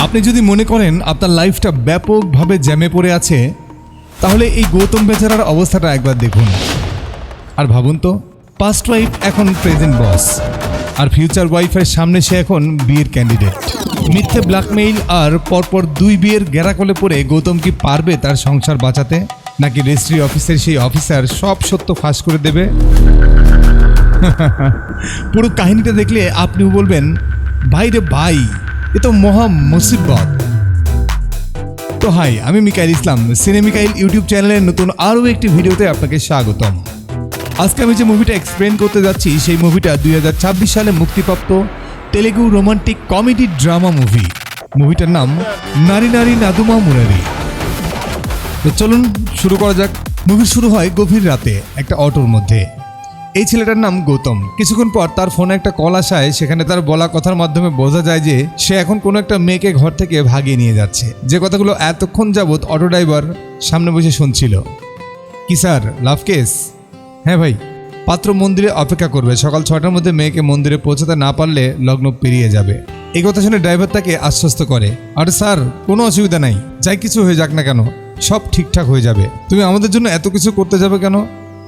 আপনি যদি মনে করেন আপনার লাইফটা ব্যাপকভাবে জ্যামে পড়ে আছে, তাহলে এই গৌতম বেচারার অবস্থাটা একবার দেখুন। আর ভাবুন তো, পাস্ট ওয়াইফ এখন প্রেজেন্ট বস, আর ফিউচার ওয়াইফের সামনে সে এখন বিয়ের ক্যান্ডিডেট। মিথ্যে ব্ল্যাকমেইল আর পরপর 2 বিয়ের গেরাকলে পড়ে গৌতম কি পারবে তার সংসার বাঁচাতে, নাকি রেজিস্ট্রি অফিসের সেই অফিসার সব সত্য ফাঁস করে দেবে? পুরো কাহিনীটা দেখলে আপনিও বলবেন, ভাই রে ভাই, এ তো মহা মুসিবত। তো হাই, আমি মিকাইল ইসলাম, সিনে মিকাইল ইউটিউব চ্যানেলের নতুন আরও একটি ভিডিওতে আপনাকে স্বাগতম। আজকে আমি যে মুভিটা এক্সপ্লেন করতে যাচ্ছি, সেই মুভিটা 2026 সালে মুক্তিপ্রাপ্ত Telugu romantic comedy drama movie. মুভিটার নাম নারী নারী নাদুমা মুরারি। তো চলুন শুরু করা যাক। মুভি শুরু হয় গভীর রাতে একটা অটোর মধ্যে। এই ছেলেটার নাম গৌতম। কিছুক্ষণ পর তার ফোনে একটা কল আসায়, সেখানে তার বলা কথার মাধ্যমে বোঝা যায় যে সে এখন কোনো একটা মেয়েকে ঘর থেকে ভাগিয়ে নিয়ে যাচ্ছে, যে কথাগুলো এতক্ষণ যাবৎ অটো ড্রাইভার সামনে বসে শুনছিল। কি স্যার, লাভ কেস? হ্যাঁ ভাই, পাত্র মন্দিরে অপেক্ষা করবে, সকাল 6টার মধ্যে মেয়েকে মন্দিরে পৌঁছাতে না পারলে লগ্ন পেরিয়ে যাবে। এই কথা শুনে ড্রাইভার তাকে আশ্বস্ত করে, আরে স্যার কোনো অসুবিধা নাই, যাই কিছু হয়ে যাক না কেন সব ঠিকঠাক হয়ে যাবে। তুমি আমাদের জন্য এত কিছু করতে যাবে কেন?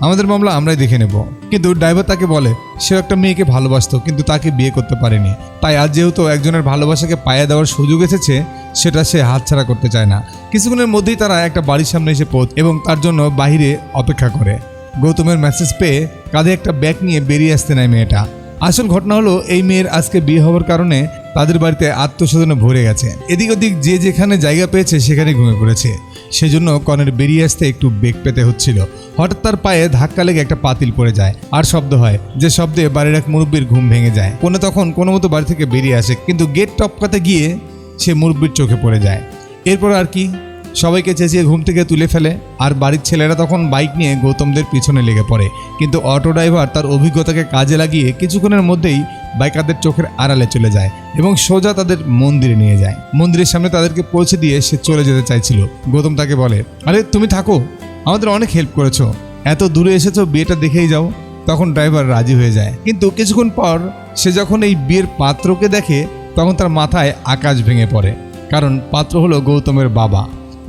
আমাদের মামলা আমরাই দেখে নেব। কিন্তু ড্রাইভার তাকে বলে সে একটা মেয়েকে ভালোবাসতো, কিন্তু তাকে বিয়ে করতে পারেনি। তাই আজ যেহেতু একজনের ভালোবাসাকে পায়ে দেওয়ার সুযোগ এসেছে, সেটা সে হাতছাড়া করতে চায় না। কিছুক্ষণের মধ্যেই তারা একটা বাড়ির সামনে এসে পৌঁছ এবং তার জন্য বাহিরে অপেক্ষা করে। গৌতমের মেসেজ পেয়ে কাঁধে একটা ব্যাগ নিয়ে বেরিয়ে আসতে নেয় মেয়েটা। আসল ঘটনা হলো, এই মেয়ের আজকে বিয়ে হওয়ার কারণে তাদের বাড়িতে আত্মস্বজনে ভরে গেছে। এদিক ওদিক যে যেখানে জায়গা পেয়েছে সেখানে ঘুমিয়ে পড়েছে। সেজন্য কনের বেরিয়ে আসতে একটু বেগ পেতে হচ্ছিল। হঠাৎ তার পায়ে ধাক্কা লেগে একটা পাতিল পড়ে যায়, আর শব্দ হয়, যে শব্দে বাড়ির এক মুরব্বীর ঘুম ভেঙে যায়। কনে তখন কোনো মতো বাড়ি থেকে বেরিয়ে আসে, কিন্তু গেট টপকাতে গিয়ে সে মুরব্বীর চোখে পড়ে যায়। এরপর আর কি, সবাইকে চেঁচিয়ে ঘুম থেকে তুলে ফেলে, আর বাড়ির ছেলেরা তখন বাইক নিয়ে গৌতমদের পিছনে লেগে পড়ে। কিন্তু অটো ড্রাইভার তার অভিজ্ঞতাকে কাজে লাগিয়ে কিছুক্ষণের মধ্যেই বাইকারদের চোখের আড়ালে চলে যায় এবং সোজা তাদের মন্দিরে নিয়ে যায়। মন্দিরের সামনে তাদেরকে পৌঁছে দিয়ে সে চলে যেতে চাইছিল। গৌতম তাকে বলে, আরে তুমি থাকো, আমাদের অনেক হেল্প করেছো, এত দূরে এসেছো, বিয়েটা দেখেই যাও। তখন ড্রাইভার রাজি হয়ে যায়। কিন্তু কিছুক্ষণ পর সে যখন এই বিয়ের পাত্রকে দেখে, তখন তার মাথায় আকাশ ভেঙে পড়ে। কারণ পাত্র হলো গৌতমের বাবা।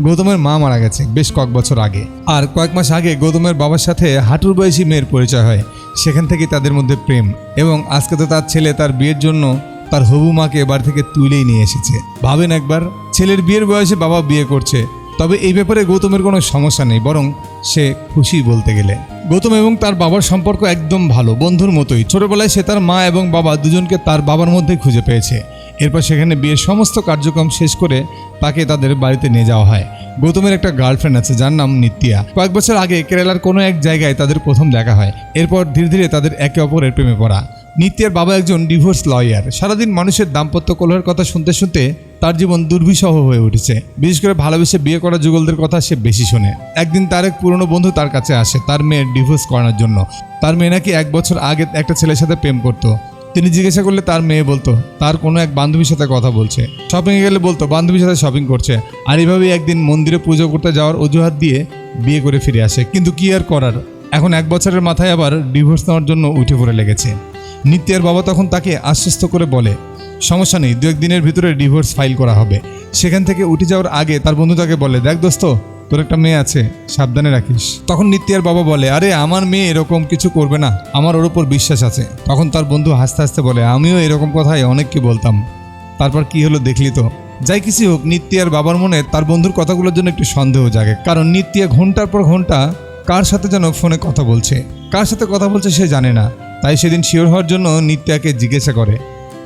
গৌতমের মা মারা গেছে বেশ কয়েক বছর আগে, আর কয়েক মাস আগে গৌতমের বাবার সাথে হাঁটুর বয়সী মেয়ের পরিচয় হয়। সেখান থেকে তাদের মধ্যে প্রেম, এবং আজকে তো তার ছেলে তার বিয়ের জন্য তার হবু মাকে বাড়ি থেকে তুলেই নিয়ে এসেছে। ভাবেন একবার, ছেলের বিয়ের বয়সে বাবা বিয়ে করছে। তবে এই ব্যাপারে গৌতমের কোনো সমস্যা নেই, বরং সে খুশি বলতে গেলে। গৌতম এবং তার বাবার সম্পর্ক একদম ভালো, বন্ধুর মতোই। ছোটবেলায় সে তার মা এবং বাবা দুজনকে তার বাবার মধ্যেই খুঁজে পেয়েছে। এরপর সেখানে বিয়ের সমস্ত কার্যক্রম শেষ করে তাকে তাদের বাড়িতে নিয়ে যাওয়া হয়। গৌতমের একটা গার্লফ্রেন্ড আছে যার নাম নিত্যা। কয়েক বছর আগে কেরালার কোনো এক জায়গায় তাদের প্রথম দেখা হয়। এরপর ধীরে ধীরে তাদের একে অপরের প্রেমে পড়া। নিত্যার বাবা একজন ডিভোর্স লয়ার। সারাদিন মানুষের দাম্পত্য কলহের কথা শুনতে শুনতে তার জীবন দুর্বিষহ হয়ে উঠেছে। বিশেষ করে ভালোবেসে বিয়ে করা যুগলদের কথা সে বেশি শোনে। একদিন তার এক পুরনো বন্ধু তার কাছে আসে তার মেয়ের ডিভোর্স করানোর জন্য। তার মেয়ে নাকি 1 বছর আগে একটা ছেলের সাথে প্রেম করতো। তিনি জিজ্ঞাসা করলে তার মেয়ে বলতো তার কোনো এক বান্ধবীর সাথে কথা বলছে। শপিংয়ে গেলে বলতো বান্ধবীর সাথে শপিং করছে। আর এইভাবেই একদিন মন্দিরে পুজো করতে যাওয়ার অজুহাত দিয়ে বিয়ে করে ফিরে আসে। কিন্তু কি আর করার, এখন 1 বছরের মাথায় আবার ডিভোর্স নেওয়ার জন্য উঠে পড়ে লেগেছে। নিত্যার বাবা তখন তাকে আশ্বস্ত করে বলে, সমস্যা নেই, 2-1 দিনের ভিতরে ডিভোর্স ফাইল করা হবে। সেখান থেকে উঠে যাওয়ার আগে তার বন্ধু তাকে বলে, দেখ দোস্ত, তোর একটা মেয়ে আছে, সাবধানে রাখিস। তখন নিত্যার বাবা বলে, আরে আমার মেয়ে এরকম কিছু করবে না, আমার ওর উপর বিশ্বাস আছে। তখন তার বন্ধু হাসতে হাসতে বলে, আমিও এরকম কথাই অনেককে বলতাম। তারপর কি হলো দেখলি তো। যাই কিছু হোক, নিত্যার বাবার মনে তার বন্ধুর কথাগুলোর জন্য একটু সন্দেহ জাগে। কারণ নিত্যা ঘন্টার পর ঘন্টা কার সাথে যেন ফোনে কথা বলছে, কার সাথে কথা বলছে সে জানে না। তাই সেদিন শিওর হওয়ার জন্য নিত্যাকে জিজ্ঞাসা করে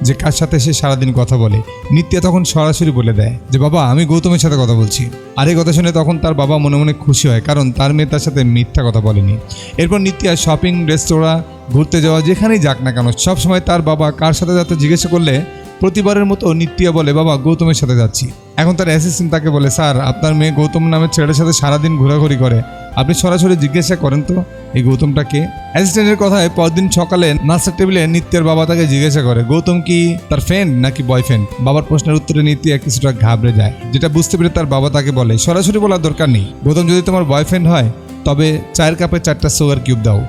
যে কার সাথে সে সারাদিন কথা বলে। নিত্যা তখন সরাসরি বলে দেয় যে বাবা, আমি গৌতমের সাথে কথা বলছি। আর এই কথা শুনে তখন তার বাবা মনে মনে খুশি হয়, কারণ তার মেয়ে তার সাথে মিথ্যা কথা বলেনি। এরপর নিত্যা শপিং, রেস্তোরাঁ, ঘুরতে যাওয়া, যেখানেই যাক না কেন, সবসময় তার বাবা কার সাথে যাতে জিজ্ঞাসা করলে প্রতিবারের মতো নিত্যা বলে, বাবা গৌতমের সাথে যাচ্ছি। এখন তার অ্যাসিস্ট্যান্ট তাকে বলে, স্যার আপনার মেয়ে গৌতম নামের ছেলেটার সাথে সারাদিন ঘোরাঘুরি করে, আপনি সরাসরি জিজ্ঞাসা করেন তো এই গৌতমটা কে। অ্যাসিস্ট্যান্টের কথায় পরদিন সকালে নাস্তার টেবিলে নিত্যের বাবা তাকে জিজ্ঞাসা করে, গৌতম কি তার ফ্রেন্ড নাকি বয়ফ্রেন্ড। বাবার প্রশ্নের উত্তরে নিত্যা কিছুটা ঘাবড়ে যায়, যেটা বুঝতে পেরে তার বাবা তাকে বলে, সরাসরি বলার দরকার নেই, গৌতম যদি তোমার বয়ফ্রেন্ড হয় তবে 4 কাপে 4টা সুগার কিউব দাও,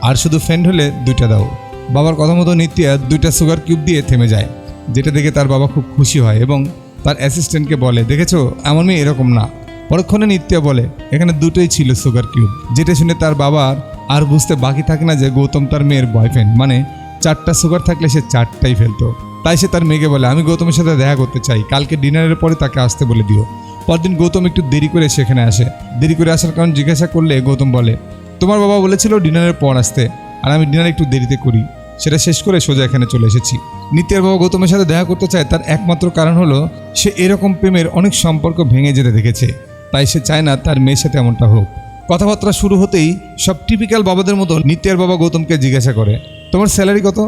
আর শুধু ফ্রেন্ড হলে 2টা দাও। বাবার কথা মতো নিত্যা 2টা সুগার কিউব দিয়ে থেমে যায়, যেটা দেখে তার বাবা খুব খুশি হয় এবং তার অ্যাসিস্ট্যান্টকে বলে, দেখেছো এমন মেয়ে এরকম না। পরক্ষণে নিত্যা বলে, এখানে দুটোই ছিল সুগার কিউব। যেটা শুনে তার বাবার আর বুঝতে বাকি থাকে না যে গৌতম তার মেয়ের বয়ফ্রেন্ড, মানে 4টা সুগার থাকলে সে 4টাই ফেলতো। তাই সে তার মেয়েকে বলে, আমি গৌতমের সাথে দেখা করতে চাই, কালকে ডিনারের পরে তাকে আসতে বলে দিও। পরদিন গৌতম একটু দেরি করে সেখানে আসে। দেরি করে আসার কারণ জিজ্ঞাসা করলে গৌতম বলে, তোমার বাবা বলেছিল ডিনারের পর আসতে, আর আমি ডিনার একটু দেরিতে করি, সেটা শেষ করে সোজা এখানে চলে এসেছি। নিত্যের বাবা গৌতমের সাথে দেখা করতে চায়, তার একমাত্র কারণ হলো সে এরকম প্রেমের অনেক সম্পর্ক ভেঙে যেতে দেখেছে, তাই সে চায় না তার মেয়ের সাথে এমনটা হোক। কথাবার্তা শুরু হতেই সব টিপিক্যাল বাবাদের মতো নিত্যের বাবা গৌতমকে জিজ্ঞাসা করে, তোমার স্যালারি কত?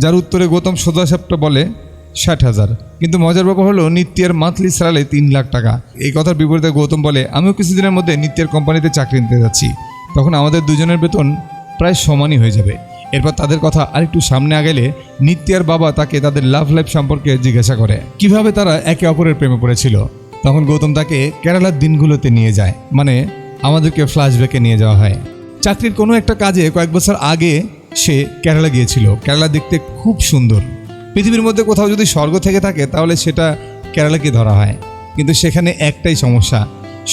যার উত্তরে গৌতম সোজাসাপটা বলে 60,000। কিন্তু মজার ব্যাপার হলো নিত্যের মান্থলি স্যালারি 3 লাখ টাকা। এই কথার বিপরীতে গৌতম বলে, আমিও কিছুদিনের মধ্যে নিত্যের কোম্পানিতে চাকরি নিতে যাচ্ছি, তখন আমাদের দুজনের বেতন প্রায় সমানই হয়ে যাবে। এরপর তাদের কথা আরেকটু সামনে আগেলে নিত্যের বাবা তাকে তাদের লাভ লাইফ সম্পর্কে জিজ্ঞাসা করে, কিভাবে তারা একে অপরের প্রেমে পড়েছিল। তখন গৌতম তাকে কেরালার দিনগুলোতে নিয়ে যায়, মানে আমাদেরকে ফ্ল্যাশব্যাকে নিয়ে যাওয়া হয়। চাকরির কোনো একটা কাজে কয়েক বছর আগে সে কেরালা গিয়েছিল। কেরালা দেখতে খুব সুন্দর। পৃথিবীর মধ্যে কোথাও যদি স্বর্গ থেকে থাকে তাহলে সেটা কেরালাকে ধরা হয়। কিন্তু সেখানে একটাই সমস্যা,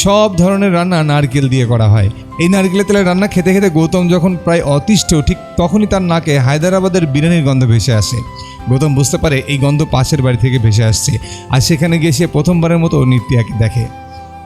সব ধরনের রান্না নারকেল দিয়ে করা হয়। এই নারকেলের তেলের রান্না খেতে খেতে গৌতম যখন প্রায় অতিষ্ঠ, ঠিক তখনই তার নাকে হায়দ্রাবাদের বিরিয়ানির গন্ধ ভেসে আসে। গৌতম বুঝতে পারে এই গন্ধ পাশের বাড়ি থেকে ভেসে আসছে, আর সেখানে গিয়ে সে প্রথমবারের মতো নিত্যাকে দেখে।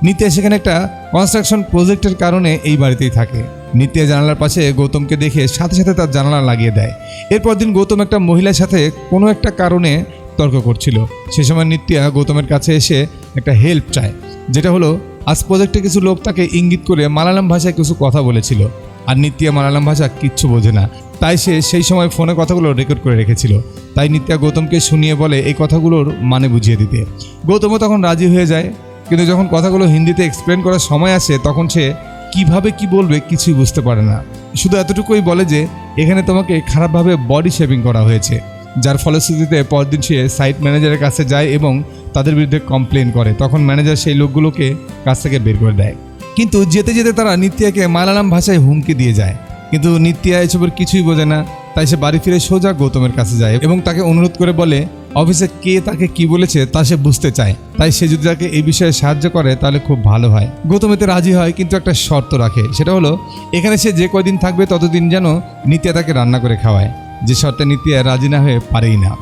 নিত্যা সেখানে একটা কনস্ট্রাকশন প্রজেক্টের কারণে এই বাড়িতেই থাকে। নিত্যা জানালার পাশে গৌতমকে দেখে সাথে সাথে তার জানালা লাগিয়ে দেয়। এরপর দিন গৌতম একটা মহিলার সাথে কোনো একটা কারণে তর্ক করছিল। সে সময় নিত্যা গৌতমের কাছে এসে একটা হেল্প চায়, যেটা হলো আজ প্রজেক্টে কিছু লোক তাকে ইঙ্গিত করে মালায়ালাম ভাষায় কিছু কথা বলেছিল, আর নিত্যা মালায়ালাম ভাষা কিচ্ছু বোঝে না। তাই সে সেই সময় ফোনে কথাগুলো রেকর্ড করে রেখেছিল। তাই নিত্যা গৌতমকে শুনিয়ে বলে এই কথাগুলোর মানে বুঝিয়ে দিতে। গৌতমও তখন রাজি হয়ে যায়, কিন্তু যখন কথাগুলো হিন্দিতে এক্সপ্লেন করার সময় আসে তখন সে কিভাবে কি বলবে কিছুই বুঝতে পারে না। শুধু এতটুকুই বলে যে এখানে তোমাকে খারাপভাবে বডি শেভিং করা হয়েছে, যার ফলশ্রুতিতে পরদিন সে সাইট ম্যানেজারের কাছে যায় এবং তাদের বিরুদ্ধে কমপ্লেন করে। তখন ম্যানেজার সেই লোকগুলোকে কাছ থেকে বের করে দেয়। কিন্তু যেতে যেতে তারা নিত্যাকে মালায়ালাম ভাষায় হুমকি দিয়ে যায়, কিন্তু নিত্যা এসবের কিছুই বোঝে না। তাই সে বাড়ি ফিরে সোজা গৌতমের কাছে যায় এবং তাকে অনুরোধ করে বলে অফিসে কে তাকে কি বলেছে তা সে বুঝতে চায়। তাই সে যদি তাকে এই বিষয়ে সাহায্য করে তাহলে খুব ভালো হয়। গৌতম এতে রাজি হয়, কিন্তু একটা শর্ত রাখে, সেটা হলো এখানে সে যে কয়দিন থাকবে ততদিন যেন নিত্যা তাকে রান্না করে খাওয়ায়, যে শর্তে নিত্যা রাজি না হয়ে পারেই না।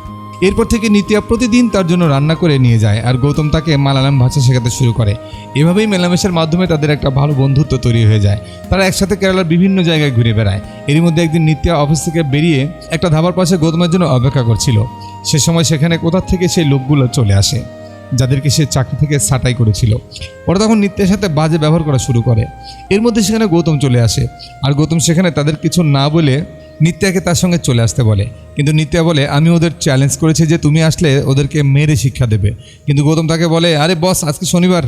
এরপর থেকে নিত্যা প্রতিদিন তার জন্য রান্না করে নিয়ে যায়, আর গৌতম তাকে মালায়ালাম ভাষা শেখাতে শুরু করে। এভাবেই মেলামেশার মাধ্যমে তাদের একটা ভালো বন্ধুত্ব তৈরি হয়ে যায়। তারা একসাথে কেরালার বিভিন্ন জায়গায় ঘুরে বেড়ায়। এরই মধ্যে একদিন নিত্যা অফিস থেকে বেরিয়ে একটা ধাবার পাশে গৌতমের জন্য অপেক্ষা করছিল। সে সময় সেখানে কোথা থেকে সেই লোকগুলো চলে আসে যাদেরকে সে চাকরি থেকে ছাঁটাই করেছিল। ওরা তখন নিত্যের সাথে বাজে ব্যবহার করা শুরু করে। এর মধ্যে সেখানে গৌতম চলে আসে, আর গৌতম সেখানে তাদের কিছু না বলে নিত্যাকে তার সঙ্গে চলে আসতে বলে। কিন্তু নিত্যা বলে আমি ওদের চ্যালেঞ্জ করেছি যে তুমি আসলে ওদেরকে মেরে শিক্ষা দেবে। কিন্তু গৌতম তাকে বলে আরে বস, আজকে শনিবার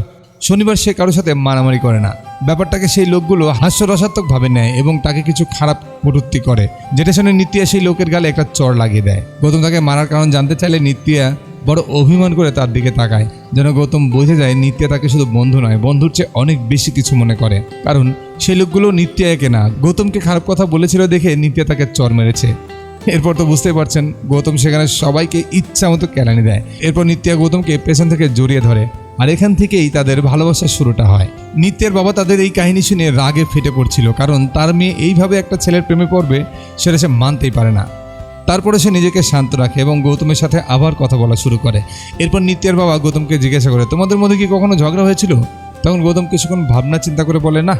সে কারোর সাথে মারামারি করে না। ব্যাপারটাকে সেই লোকগুলো হাস্যরসাত্মকভাবে নেয় এবং তাকে কিছু খারাপ কটূক্তি করে, যেটা শুনে নিত্যা সেই লোকের গালে একটা চড় লাগিয়ে দেয়। গৌতম তাকে মারার কারণ জানতে চাইলে নিত্যা বড় অভিমান করে তার দিকে তাকায়, যেন গৌতম বুঝে যায় নিত্যা তাকে শুধু বন্ধু নয়, বন্ধুর চেয়ে অনেক বেশি কিছু মনে করে। কারণ সেই লোকগুলো নিত্যাকে না, গৌতমকে খারাপ কথা বলেছিল দেখে নিত্যা তাকে চড় মেরেছে। এরপর তো বুঝতেই পারছেন গৌতম সেখানে সবাইকে ইচ্ছা মতো কেলানি দেয়। এরপর নিত্যা গৌতমকে পেছন থেকে জড়িয়ে ধরে, আর এখান থেকেই তাদের ভালোবাসার শুরুটা হয়। নিত্যের বাবা তাদের এই কাহিনী শুনে রাগে ফেটে পড়ছিল, কারণ তার মেয়ে এইভাবে একটা ছেলের প্রেমে পড়বে সেটা সে মানতেই পারে না। তারপরে সে নিজেকে শান্ত রাখে এবং গৌতমের সাথে আবার কথা বলা শুরু করে। এরপর নিত্যের বাবা গৌতমকে জিজ্ঞাসা করে তোমাদের মধ্যে কি কখনো ঝগড়া হয়েছিল? তখন গৌতম কিছুক্ষণ ভাবনা চিন্তা করে বলে না,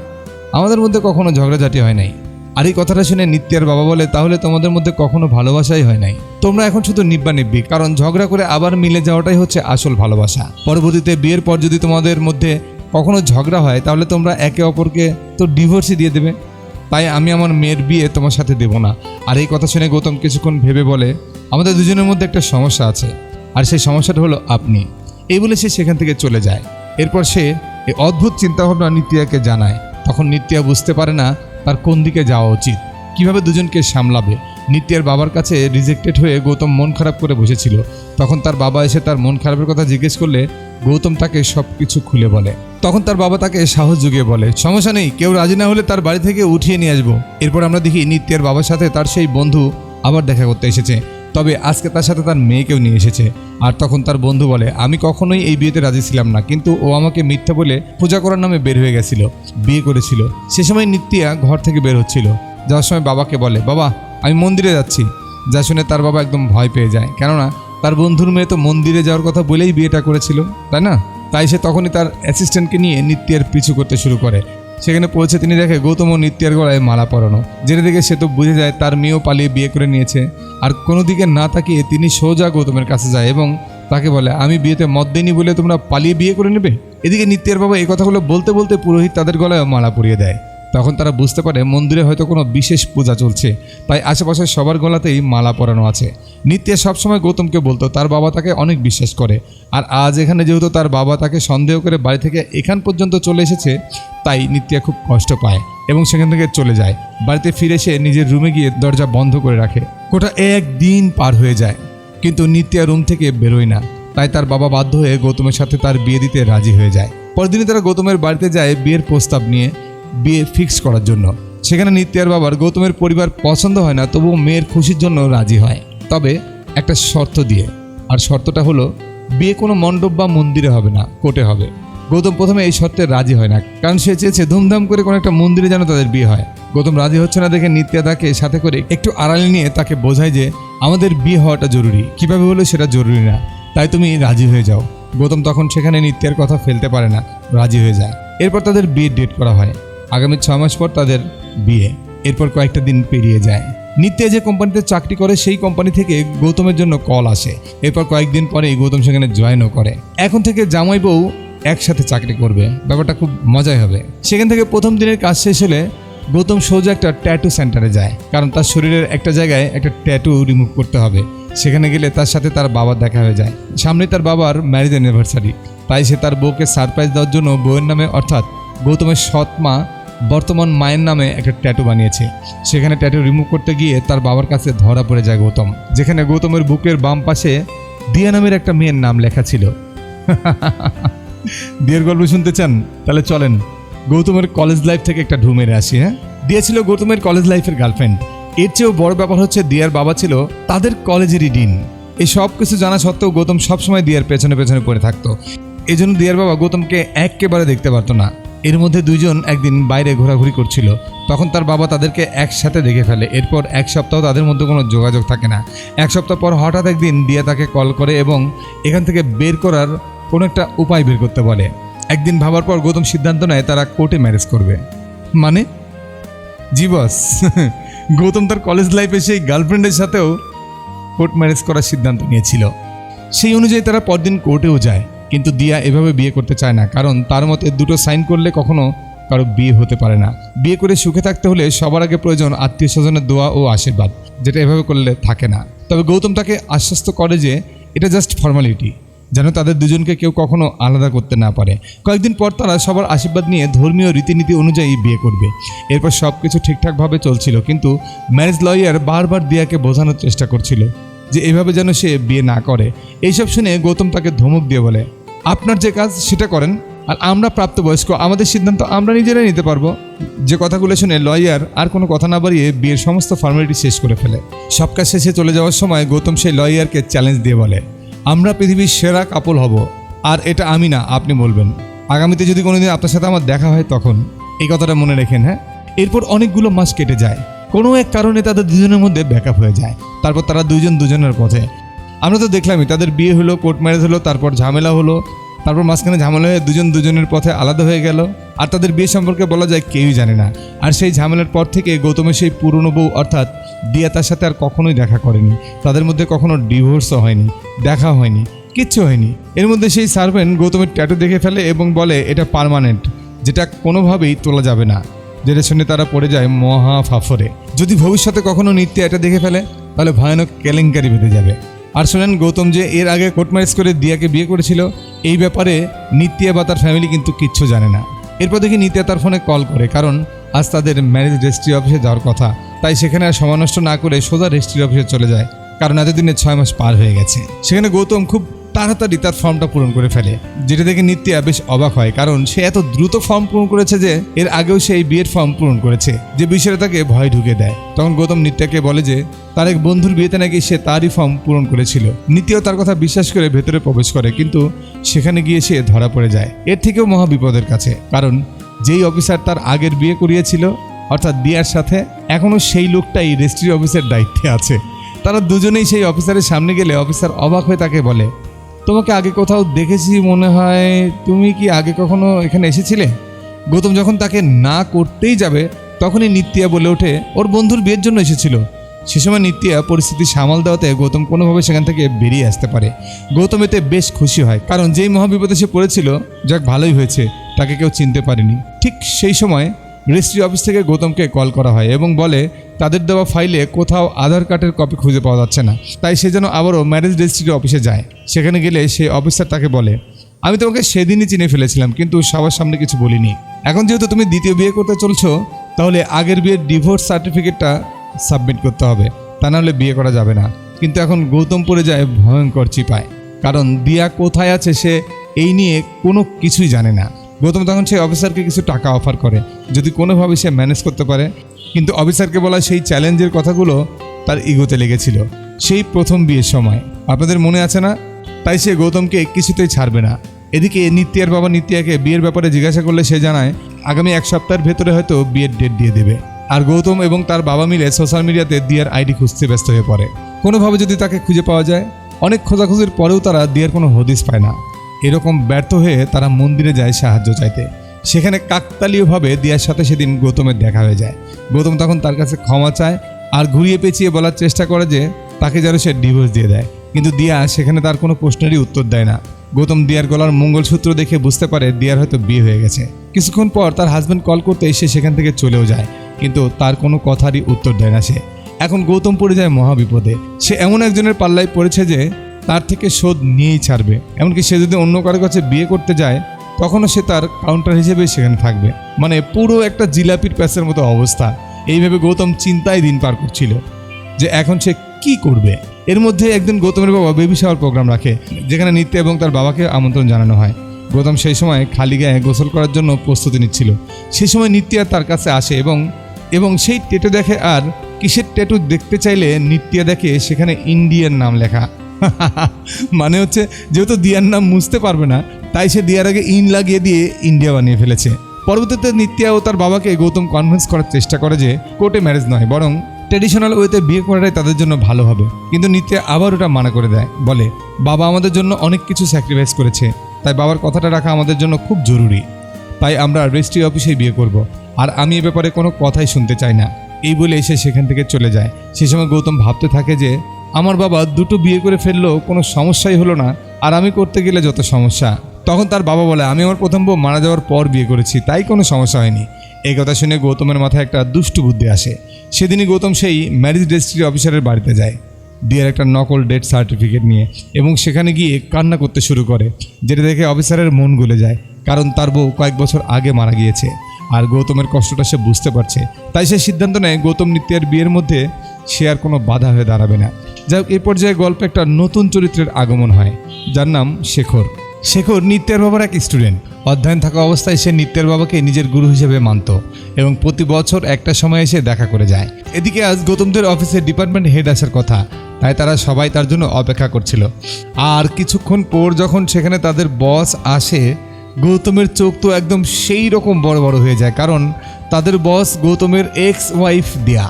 আমাদের মধ্যে কখনো ঝগড়াঝাটি হয় নাই। আর এই কথাটা শুনে নিত্যের বাবা বলে তাহলে তোমাদের মধ্যে কখনো ভালোবাসাই হয় নাই, তোমরা এখন শুধু নিব্বা, কারণ ঝগড়া করে আবার মিলে যাওয়াটাই হচ্ছে আসল ভালোবাসা। পরবর্তীতে বিয়ের পর যদি তোমাদের মধ্যে কখনো ঝগড়া হয় তাহলে তোমরা একে অপরকে তো ডিভোর্সই দিয়ে দেবে। তাই আমি আমার মেয়ের বিয়ে তোমার সাথে দেব না। আর এই কথা শুনে গৌতম কিছুক্ষণ ভেবে বলে আমাদের দুজনের মধ্যে একটা সমস্যা আছে, আর সেই সমস্যাটা হলো আপনি। এই বলে সে সেখান থেকে চলে যায়। এরপর সে এই অদ্ভুত চিন্তাভাবনা নিত্যাকে জানায়। তখন নিত্যা বুঝতে পারে না তার কোন দিকে যাওয়া উচিত, কিভাবে দুজনকে সামলাবে। নিত্যার বাবার কাছে রিজেক্টেড হয়ে গৌতম মন খারাপ করে বসেছিল। তখন তার বাবা এসে তার মন খারাপের কথা জিজ্ঞেস করলে গৌতম তাকে সব কিছু খুলে বলে। তখন তার বাবা তাকে সাহস জুগিয়ে বলে সমস্যা নেই, কেউ রাজি না হলে তার বাড়ি থেকে উঠিয়ে নিয়ে আসবো। এরপর আমরা দেখি নিত্যার বাবার সাথে তার সেই বন্ধু আবার দেখা করতে এসেছে। তবে আজকে তার সাথে তার মেয়েকেও নিয়ে এসেছে। আর তখন তার বন্ধু বলে, আমি কখনোই এই বিয়েতে রাজি ছিলাম না, কিন্তু ও আমাকে মিথ্যা বলে পূজা করার নামে বের হয়ে গেছিল, বিয়ে করেছিল। সে সময় নিত্যা ঘর থেকে বের হচ্ছিল, যাওয়ার সময় বাবাকে বলে, বাবা আমি মন্দিরে যাচ্ছি। যা শুনে তার বাবা একদম ভয় পেয়ে যায়, কেননা তার বন্ধুর মেয়ে তো মন্দিরে যাওয়ার কথা বলেই বিয়েটা করেছিল, তাই না? তাই সে তখনই তার অ্যাসিস্ট্যান্টকে নিয়ে নিত্যার পিছু করতে শুরু করে। সেখানে পৌঁছে তিনি দেখে গৌতম ও নিত্যার গলায় মালা পরানো, যেটা দেখে সে তো বুঝে যায় তার মেয়েও পালিয়ে বিয়ে করে নিয়েছে। আর কোনো দিকে না তাকিয়ে তিনি সোজা গৌতমের কাছে যায় এবং তাকে বলে, আমি বিয়েতে মত দিইনি বলে তোমরা পালিয়ে বিয়ে করে নেবে? এদিকে নিত্যার বাবা এই কথাগুলো বলতে বলতে পুরোহিত তাদের গলায় মালা পরিয়ে দেয়। তখন তারা বুঝতে পারে মন্দিরে হয়তো কোনো বিশেষ পূজা চলছে, তাই আশেপাশে সবার গলাতেই মালা পরানো আছে। নিত্যা সবসময় গৌতমকে বলতো তার বাবা তাকে অনেক বিশ্বাস করে, আর আজ এখানে যেহেতু তার বাবা তাকে সন্দেহ করে বাড়ি থেকে এখান পর্যন্ত চলে এসেছে, তাই নিত্যা খুব কষ্ট পায় এবং সেখান থেকে চলে যায়। বাড়িতে ফিরে এসে নিজের রুমে গিয়ে দরজা বন্ধ করে রাখে। গোটা একদিন পার হয়ে যায়, কিন্তু নিত্যা রুম থেকে বেরোয় না। তাই তার বাবা বাধ্য হয়ে গৌতমের সাথে তার বিয়ে দিতে রাজি হয়ে যায়। পরদিনই তারা গৌতমের বাড়িতে যায় বিয়ের প্রস্তাব নিয়ে, বিয়ে ফিক্স করার জন্য। সেখানে নিত্যার বাবার গৌতমের পরিবার পছন্দ হয় না, তবুও মেয়ের খুশির জন্য রাজি হয়, তবে একটা শর্ত দিয়ে। আর শর্তটা হলো, বিয়ে কোনো মণ্ডপ বা মন্দিরে হবে না, কোর্টে হবে। গৌতম প্রথমে এই শর্তে রাজি হয় না, কারণ সে চেয়েছে ধুমধাম করে কোনো একটা মন্দিরে যেন তাদের বিয়ে হয়। গৌতম রাজি হচ্ছে না দেখে নিত্যা তাকে সাথে করে একটু আড়ালে নিয়ে তাকে বোঝায় যে আমাদের বিয়ে হওয়াটা জরুরি, কিভাবে হলো সেটা জরুরি না, তাই তুমি রাজি হয়ে যাও। গৌতম তখন সেখানে নিত্যার কথা ফেলতে পারে না, রাজি হয়ে যায়। এরপর তাদের বিয়ের ডেট করা হয়। আগামী 6 মাস পর তাদের বিয়ে। এরপর কয়েকটা দিন পেরিয়ে যায়। নিত্যা যে কোম্পানিতে চাকরি করে সেই কোম্পানি থেকে গৌতমের জন্য কল আসে। এরপর কয়েকদিন পরেই গৌতম সেখানে জয়েনও করে। এখন থেকে জামাই বউ একসাথে চাকরি করবে, ব্যাপারটা খুব মজাই হবে। সেখান থেকে প্রথম দিনের কাজ শেষ হলে গৌতম সোজা একটা ট্যাটু সেন্টারে যায়, কারণ তার শরীরের একটা জায়গায় একটা ট্যাটু রিমুভ করতে হবে। সেখানে গেলে তার সাথে তার বাবার দেখা হয়ে যায়। সামনে তার বাবার ম্যারেজ অ্যানিভার্সারি, তাই সে তার বউকে সারপ্রাইজ দেওয়ার জন্য বউয়ের নামে অর্থাৎ গৌতমের সৎ মা বর্তমান মায়ের নামে একটা ট্যাটু বানিয়েছে। সেখানে ট্যাটু রিমুভ করতে গিয়ে তার বাবার কাছে ধরা পড়ে যায় গৌতম, যেখানে গৌতমের বুকের বাম পাশে দিয়া নামের একটা মেয়ের নাম লেখা ছিল। দিয়ার গল্প শুনতে চান? তাহলে চলেন গৌতমের কলেজ লাইফ থেকে একটা ঢু মেরে আসি। হ্যাঁ, দিয়া ছিল গৌতমের কলেজ লাইফের গার্লফ্রেন্ড। এর চেয়েও বড় ব্যাপার হচ্ছে দিয়ার বাবা ছিল তাদের কলেজেরই ডিন। এই সব কিছু জানা সত্ত্বেও গৌতম সবসময় দিয়ার পেছনে পেছনে পড়ে থাকতো। এই জন্য দিয়ার বাবা গৌতমকে একেবারে দেখতে পারতো না। এর মধ্যে দুইজন একদিন বাইরে ঘোরাঘুরি করছিল, তখন তার বাবা তাদেরকে একসাথে দেখে ফেলে। এরপর 1 সপ্তাহ তাদের মধ্যে কোনো যোগাযোগ থাকে না। 1 সপ্তাহ পর হঠাৎ একদিন দিয়া তাকে কল করে এবং এখান থেকে বের করার কোনো একটা উপায় বের করতে বলে। একদিন ভাবার পর গৌতম সিদ্ধান্ত নেয় তারা কোর্টে ম্যারেজ করবে। মানে জি বস, গৌতম তার কলেজ লাইফে সেই গার্লফ্রেন্ডের সাথেও কোর্ট ম্যারেজ করার সিদ্ধান্ত নিয়েছিল। সেই অনুযায়ী তারা পরদিন কোর্টেও যায়, কিন্তু দিয়া এভাবে বিয়ে করতে চায় না, কারণ তার মতে দুটো সাইন করলে কখনো কারো বিয়ে হতে পারে না। বিয়ে করে সুখে থাকতে হলে সবার আগে প্রয়োজন আত্মীয় স্বজনের দোয়া ও আশীর্বাদ, যেটা এভাবে করলে থাকে না। তবে গৌতম তাকে আশ্বস্ত করে যে এটা জাস্ট ফর্মালিটি, যেন তাদের দুজনকে কেউ কখনো আলাদা করতে না পারে। কয়েকদিন পর তারা সবার আশীর্বাদ নিয়ে ধর্মীয় রীতিনীতি অনুযায়ী বিয়ে করবে। এরপর সব কিছু ঠিকঠাকভাবে চলছিল, কিন্তু ম্যারেজ লয়ার বারবার দিয়াকে বোঝানোর চেষ্টা করছিল যে এভাবে যেন সে বিয়ে না করে। এইসব শুনে গৌতম তাকে ধমক দিয়ে বলে, আপনার যে কাজ সেটা করেন, আর আমরা প্রাপ্তবয়স্ক, আমাদের সিদ্ধান্ত আমরা নিজেরাই নিতে পারবো। যে কথাগুলো শুনে লয়ার আর কোনো কথা না বাড়িয়ে বিয়ের সমস্ত ফর্মালিটি শেষ করে ফেলে। সব কাজ শেষে চলে যাওয়ার সময় গৌতম সেই লয়ারকে চ্যালেঞ্জ দিয়ে বলে, আমরা পৃথিবীর সেরা কাপল হব, আর এটা আমি না, আপনি বলবেন। আগামীতে যদি কোনোদিন আপনার সাথে আমার দেখা হয় তখন এই কথাটা মনে রেখেন। হ্যাঁ। এরপর অনেকগুলো মাস কেটে যায়। কোনো এক কারণে তাদের দুজনের মধ্যে ব্যাকআপ হয়ে যায়। তারপর তারা দুজন দুজনের পথে। আমরা তো দেখলামই তাদের বিয়ে হলো, কোর্ট ম্যারেজ হলো, তারপর ঝামেলা হলো, তারপর মাঝখানে ঝামেলা হয়ে দুজন দুজনের পথে আলাদা হয়ে গেল। আর তাদের বিয়ে সম্পর্কে বলা যায় কেউই জানে না। আর সেই ঝামেলার পর থেকে গৌতমের সেই পুরনো বউ অর্থাৎ দিয়া তার সাথে আর কখনোই দেখা করেনি। তাদের মধ্যে কখনো ডিভোর্সও হয়নি, দেখা হয়নি, কিচ্ছু হয়নি। এর মধ্যে সেই সার্ভেন্ট গৌতমের ট্যাটু দেখে ফেলে এবং বলে এটা পার্মানেন্ট, যেটা কোনোভাবেই তোলা যাবে না। যেটা শুনে তারা পড়ে যায় মহা ফাফরে। যদি ভবিষ্যতে কখনো নিত্যা এটা দেখে ফেলে তাহলে ভয়ানক কেলেঙ্কারি বেঁধে যাবে। আর শোনেন, গৌতম যে এর আগে কোর্ট ম্যারেজ করে দিয়াকে বিয়ে করেছিল এই ব্যাপারে নিত্যা বা তার ফ্যামিলি কিন্তু কিচ্ছু জানে না। এরপর দেখি নিত্যা তার ফোনে কল করে, কারণ আজ তাদের ম্যারেজ রেজিস্ট্রি অফিসে যাওয়ার কথা। তাই সেখানে আর সময় নষ্ট না করে সোজা রেজিস্ট্রি অফিসে চলে যায়, কারণ এতদিনে 6 মাস পার হয়ে গেছে। সেখানে গৌতম খুব তাড়াতাড়ি তার ফর্মটা পূরণ করে ফেলে, যেটা দেখে নিত্যা বেশ অবাক হয়, কারণ সে এত দ্রুত ফর্ম পূরণ করেছে যে এর আগেও সে এই বিয়ের ফর্ম পূরণ করেছে, যে বিষয়টা তাকে ভয় ঢুকে দেয়। তখন গৌতম নিত্যাকে বলে যে তার এক বন্ধুর বিয়েতে নাকি সে তারই ফর্ম পূরণ করেছিল। নিত্যাও তার কথা বিশ্বাস করে ভেতরে প্রবেশ করে, কিন্তু সেখানে গিয়ে সে ধরা পড়ে যায় এর থেকেও মহা বিপদের কাছে, কারণ যেই অফিসার তার আগের বিয়ে করিয়েছিল অর্থাৎ দিয়ার সাথে, এখনো সেই লোকটাই রেজিস্ট্রি অফিসের দায়িত্বে আছে। তারা দুজনেই সেই অফিসারের সামনে গেলে অফিসার অবাক হয়ে তাকে বলে, তোমাকে আগে কোথাও দেখেছি মনে হয়, তুমি কি আগে কখনো এখানে এসেছিলে? গৌতম যখন তাকে না করতেই যাবে তখনই নিত্যা বলে ওঠে ওর বন্ধুর বিয়ের জন্য এসেছিল। সে সময় নিত্যা পরিস্থিতি সামাল দেওয়াতে গৌতম কোনোভাবে সেখান থেকে বেরিয়ে আসতে পারে। গৌতম এতে বেশ খুশি হয়, কারণ যেই মহাবিপদে সে পড়েছিল যাক ভালোই হয়েছে, তাকে কেউ চিনতে পারেনি। ঠিক সেই সময় রেজিস্ট্রি অফিস থেকে গৌতমকে কল করা হয় এবং বলে তাদের দেওয়া ফাইলে কোথাও আধার কার্ডের কপি খুঁজে পাওয়া যাচ্ছে না, তাই সে যেন আবারও ম্যারেজ রেজিস্ট্রি অফিসে যায়। সেখানে গেলে সেই অফিসার তাকে বলে, আমি তোমাকে সেদিনই চিনে ফেলেছিলাম, কিন্তু সবার সামনে কিছু বলিনি। এখন যেহেতু তুমি দ্বিতীয় বিয়ে করতে চলছো, তাহলে আগের বিয়ের ডিভোর্স সার্টিফিকেটটা সাবমিট করতে হবে, তা নাহলে বিয়ে করা যাবে না। কিন্তু এখন গৌতম পড়ে যায় ভয়ঙ্কর চিপায়, কারণ দিয়া কোথায় আছে সে এই নিয়ে কোনো কিছুই জানে না। গৌতম তখন সেই অফিসারকে কিছু টাকা অফার করে যদি কোনোভাবে সে ম্যানেজ করতে পারে, কিন্তু অফিসারকে বলা সেই চ্যালেঞ্জের কথাগুলো তার ইগোতে লেগেছিল সেই প্রথম বিয়ের সময়, আপনাদের মনে আছে না? তাই সে গৌতমকে কিছুতেই ছাড়বে না। এদিকে নিত্যার বাবা নিত্যাকে বিয়ের ব্যাপারে জিজ্ঞাসা করলে সে জানায় আগামী 1 সপ্তাহের ভেতরে হয়তো বিয়ের ডেট দিয়ে দেবে। আর গৌতম এবং তার বাবা মিলে সোশ্যাল মিডিয়াতে দিয়ার আইডি খুঁজতে ব্যস্ত হয়ে পড়ে, কোনোভাবে যদি তাকে খুঁজে পাওয়া যায়। অনেক খোঁজাখুঁজির পরেও তারা দিয়ার কোনো হদিস পায় না। এরকম ব্যর্থ হয়ে তারা মন্দিরে যায় সাহায্য চাইতে। সেখানে কাকতালীয়ভাবে দিয়ার সাথে সেদিন গৌতমের দেখা হয়ে যায়। গৌতম তখন তার কাছে ক্ষমা চায় আর ঘুরিয়ে পেঁচিয়ে বলার চেষ্টা করে যে তাকে যেন সে ডিভোর্স দিয়ে দেয়, কিন্তু দিয়া সেখানে তার কোনো প্রশ্নেরই উত্তর দেয় না। গৌতম দিয়ার গলার মঙ্গলসূত্র দেখে বুঝতে পারে দিয়ার হয়তো বিয়ে হয়ে গেছে। কিছুক্ষণ পর তার হাজব্যান্ড কল করতে এসে সেখান থেকে চলেও যায়, কিন্তু তার কোনো কথারই উত্তর দেয় না সে। এখন গৌতম পড়ে যায় মহাবিপদে। সে এমন একজনের পাল্লায় পড়েছে যে তার থেকে শোধ নিয়েই ছাড়বে। এমনকি সে যদি অন্য কারো কাছে বিয়ে করতে যায় তখনও সে তার কাউন্টার হিসেবে সেখানে থাকবে। মানে পুরো একটা জিলাপির প্যাসের মতো অবস্থা। এইভাবে গৌতম চিন্তায় দিন পার করছিল যে এখন সে কি করবে। এর মধ্যে একদিন গৌতমের বাবা বেবি শাওয়ার প্রোগ্রাম রাখে, যেখানে নিত্যা এবং তার বাবাকে আমন্ত্রণ জানানো হয়। গৌতম সেই সময় খালি গায়ে গোসল করার জন্য প্রস্তুতি নিচ্ছিল। সেই সময় নিত্যা তার কাছে আসে এবং সেই ট্যাটু দেখে। আর কিসের ট্যাটু দেখতে চাইলে নিত্যা দেখে সেখানে ইন্ডিয়ার নাম লেখা। মানে হচ্ছে যেহেতু দিয়ার নাম মুছতে পারবে না, তাই সে দিয়ার আগে ইন লাগিয়ে দিয়ে ইন্ডিয়া বানিয়ে ফেলেছে। পরবর্তীতে নিত্যা ও তার বাবাকে গৌতম কনভিন্স করার চেষ্টা করে যে কোর্টে ম্যারেজ নয়, বরং ট্র্যাডিশনাল ওয়েতে বিয়ে করাটাই তাদের জন্য ভালো হবে। কিন্তু নিত্যা আবার ওটা মানা করে দেয়, বলে বাবা আমাদের জন্য অনেক কিছু স্যাক্রিফাইস করেছে, তাই বাবার কথাটা রাখা আমাদের জন্য খুব জরুরি। তাই আমরা রেজিস্ট্রি অফিসেই বিয়ে করব, আর আমি এ ব্যাপারে কোনো কথাই শুনতে চাই না। এই বলে এসে সেখান থেকে চলে যায়। সে সময় গৌতম ভাবতে থাকে যে আমার বাবা দুটো বিয়ে করে ফেললো, কোনো সমস্যাই হলো না, আর আমি করতে গেলে যত সমস্যা। তখন তার বাবা বলে আমি আমার প্রথম বউ মারা যাওয়ার পর বিয়ে করেছি, তাই কোনো সমস্যা হয়নি। এই কথা শুনে গৌতমের মাথায় একটা দুষ্টু বুদ্ধি আসে। সেদিনই গৌতম সেই ম্যারেজ রেজিস্ট্রি অফিসারের বাড়িতে যায় দিয়ার একটা নকল ডেথ সার্টিফিকেট নিয়ে, এবং সেখানে গিয়ে কান্না করতে শুরু করে, যেটা দেখে অফিসারের মন গলে যায়, কারণ তার বউ কয়েক বছর আগে মারা গিয়েছে আর গৌতমের কষ্টটা সে বুঝতে পারছে। তাই সে সিদ্ধান্ত নেয় গৌতম নিত্যার বিয়ের মধ্যে সে আর কোনো বাধা হয়ে দাঁড়াবে না। যাই হোক, এই পর্যায়ে গল্পে একটা নতুন চরিত্রের আগমন হয়, যার নাম শেখর। শেখর নিত্যার বাবার এক স্টুডেন্ট। অধ্যয়ন থাকা অবস্থায় সে নিত্যার বাবাকে নিজের গুরু হিসেবে মানত এবং প্রতি বছর একটা সময় এসে দেখা করে যায়। এদিকে আজ গৌতমদের অফিসে ডিপার্টমেন্ট হেড আসার কথা, তাই তারা সবাই তার জন্য অপেক্ষা করছিল। আর কিছুক্ষণ পর যখন সেখানে তাদের বস আসে, গৌতমের চোখ তো একদম সেই রকম বড় বড় হয়ে যায়, কারণ তাদের বস গৌতমের এক্স ওয়াইফ দিয়া।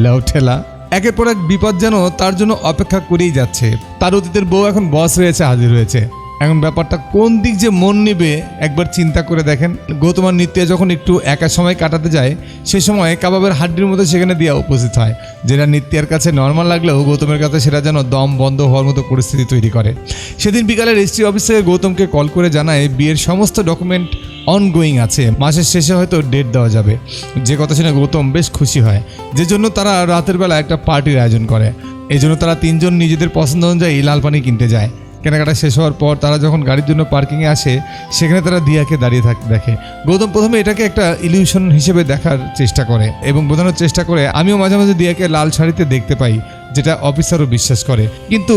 লাউঠেলা একের পর এক বিপদ যেন তার জন্য অপেক্ষা করেই যাচ্ছে। তার অতীতের বউ এখন বস হয়েছে, হাজির হয়েছে। এখন ব্যাপারটা কোন দিক যে মন নেবে একবার চিন্তা করে দেখেন। গৌতম আর নিত্যা যখন একটু একা সময় কাটাতে যায়, সে সময় কাবাবের হাড্ডির মতো সেখানে দিয়া উপস্থিত হয়, যেটা নিত্যার কাছে নর্মাল লাগলেও গৌতমের কাছে সেটা যেন দম বন্ধ হওয়ার মতো পরিস্থিতি তৈরি করে। সেদিন বিকালে রেজিস্ট্রি অফিসে গৌতমকে কল করে জানায় বিয়ের সমস্ত ডকুমেন্ট অনগোয়িং আছে, মাসের শেষে হয়তো ডেট দেওয়া যাবে। যে কথা শুনে গৌতম বেশ খুশি হয়, যে জন্য তারা রাতের বেলা একটা পার্টির আয়োজন করে। এই জন্য তারা তিনজন নিজেদের পছন্দ অনুযায়ী লাল পানি কিনতে যায়। কেনাকাটা শেষ হওয়ার পর তারা যখন গাড়ির জন্য পার্কিংয়ে আসে, সেখানে তারা দিয়াকে দাঁড়িয়ে থাকতে দেখে। গৌতম প্রথমে এটাকে একটা ইলিউশন হিসেবে দেখার চেষ্টা করে এবং বোঝানোর চেষ্টা করে আমিও মাঝে মাঝে দিয়াকে লাল শাড়িতে দেখতে পাই, যেটা অফিসারও বিশ্বাস করে। কিন্তু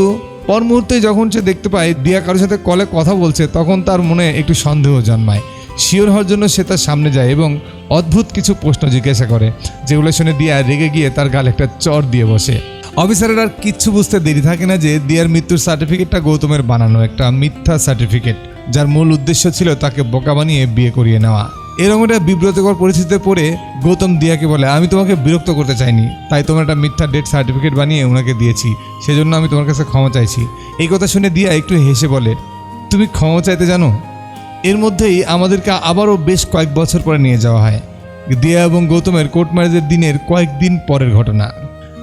পর মুহূর্তে যখন সে দেখতে পায় দিয়া কারোর সাথে কলে কথা বলছে, তখন তার মনে একটু সন্দেহ জন্মায়। শিওর হওয়ার জন্য সে তার সামনে যায় এবং অদ্ভুত কিছু প্রশ্ন জিজ্ঞাসা করে, যেগুলো শুনে দিয়া রেগে গিয়ে তার গালে একটা চর দিয়ে বসে। অফিসারের আর কিচ্ছু বুঝতে দেরি থাকে না যে দিয়ার মৃত্যুর সার্টিফিকেটটা গৌতমের বানানো একটা মিথ্যা সার্টিফিকেট, যার মূল উদ্দেশ্য ছিল তাকে বোকা বানিয়ে বিয়ে করিয়ে নেওয়া। এরকম একটা বিব্রতকর পরিস্থিতিতে পড়ে গৌতম দিয়াকে বলে, আমি তোমাকে বিরক্ত করতে চাইনি, তাই তোমার একটা মিথ্যা ডেথ সার্টিফিকেট বানিয়ে ওনাকে দিয়েছি, সেজন্য আমি তোমার কাছে ক্ষমা চাইছি। এই কথা শুনে দিয়া একটু হেসে বলে, তুমি ক্ষমা চাইতে জানো? এর মধ্যেই আমাদেরকে আবারও বেশ কয়েক বছর পরে নিয়ে যাওয়া হয়। দিয়া এবং গৌতমের কোর্ট ম্যারেজের দিনের কয়েকদিন পরের ঘটনা।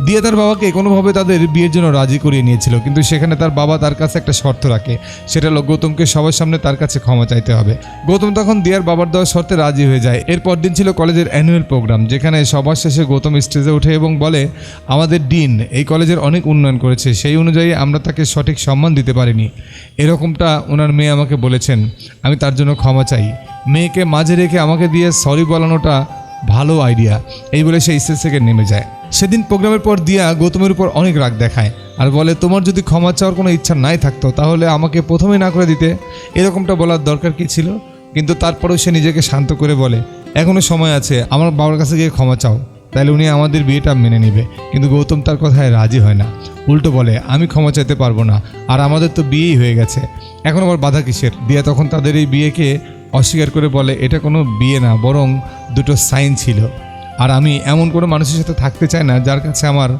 দিয়া তার বাবাকে কোনোভাবে তাদের বিয়ের জন্য রাজি করিয়ে নিয়েছিল, কিন্তু সেখানে তার বাবা তার কাছে একটা শর্ত রাখে, সেটা হলো গৌতমকে সবার সামনে তার কাছে ক্ষমা চাইতে হবে। গৌতম তখন দিয়ার বাবার দেওয়া শর্তে রাজি হয়ে যায়। এরপর দিন ছিল কলেজের অ্যানুয়াল প্রোগ্রাম, যেখানে সবার শেষে গৌতম স্টেজে ওঠে এবং বলে, আমাদের ডিন এই কলেজের অনেক উন্নয়ন করেছে, সেই অনুযায়ী আমরা তাকে সঠিক সম্মান দিতে পারিনি। এরকমটা ওনার মেয়ে আমাকে বলেছেন, আমি তার জন্য ক্ষমা চাই। মেয়েকে মাঝে রেখে আমাকে দিয়ে সরি বলানোটা ভালো আইডিয়া, এই বলে সে স্টেজ থেকে নেমে যায়। সেদিন প্রোগ্রামের পর দিয়া গৌতমের উপর অনেক রাগ দেখায় আর বলে, তোমার যদি ক্ষমা চাওয়ার কোনো ইচ্ছা নাই থাকতো তাহলে আমাকে প্রথমে না করে দিতে, এরকমটা বলার দরকার কি ছিল? কিন্তু তারপরেও সে নিজেকে শান্ত করে বলে, এখনও সময় আছে, আমার বাবার কাছে গিয়ে ক্ষমা চাও, তাহলে উনি আমাদের বিয়েটা মেনে নেবে। কিন্তু গৌতম তার কথায় রাজি হয় না, উল্টো বলে, আমি ক্ষমা চাইতে পারবো না, আর আমাদের তো বিয়েই হয়ে গেছে, এখন আবার বাধা কিসের? দিয়া তখন তাদের এই বিয়েকে অস্বীকার করে বলে, এটা কোনো বিয়ে না, বরং দুটো সাইন ছিল, আর আমি এমন কোনো মানুষের সাথে থাকতে চাই না যার কাছে আমার